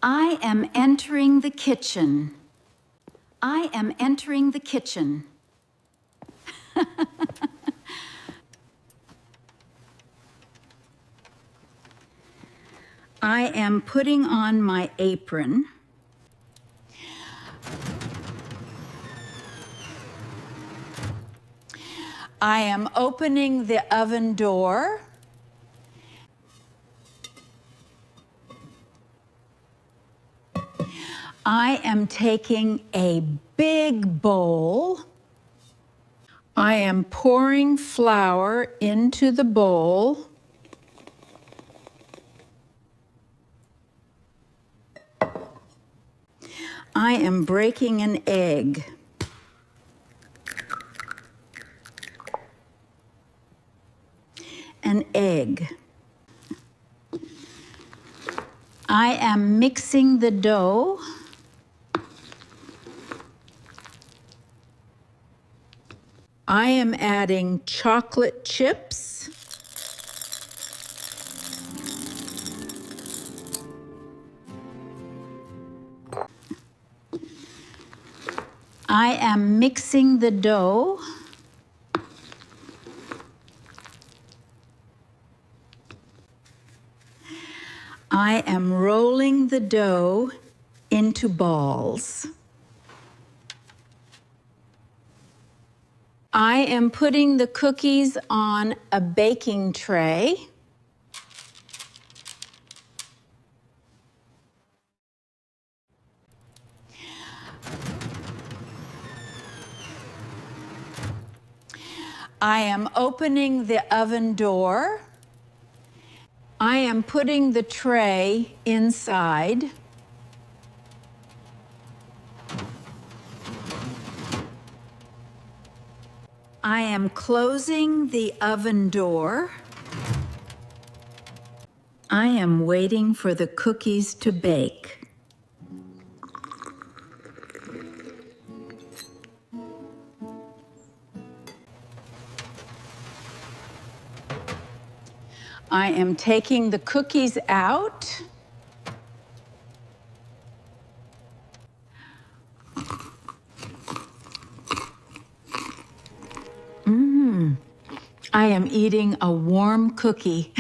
I am entering the kitchen. I am entering the kitchen. I am putting on my apron. I am opening the oven door. I am taking a big bowl. I am pouring flour into the bowl. I am breaking an egg. An egg. I am mixing the dough. I am adding chocolate chips. I am mixing the dough. I am rolling the dough into balls. I am putting the cookies on a baking tray. I am opening the oven door. I am putting the tray inside. I am closing the oven door. I am waiting for the cookies to bake. I am taking the cookies out. I am eating a warm cookie.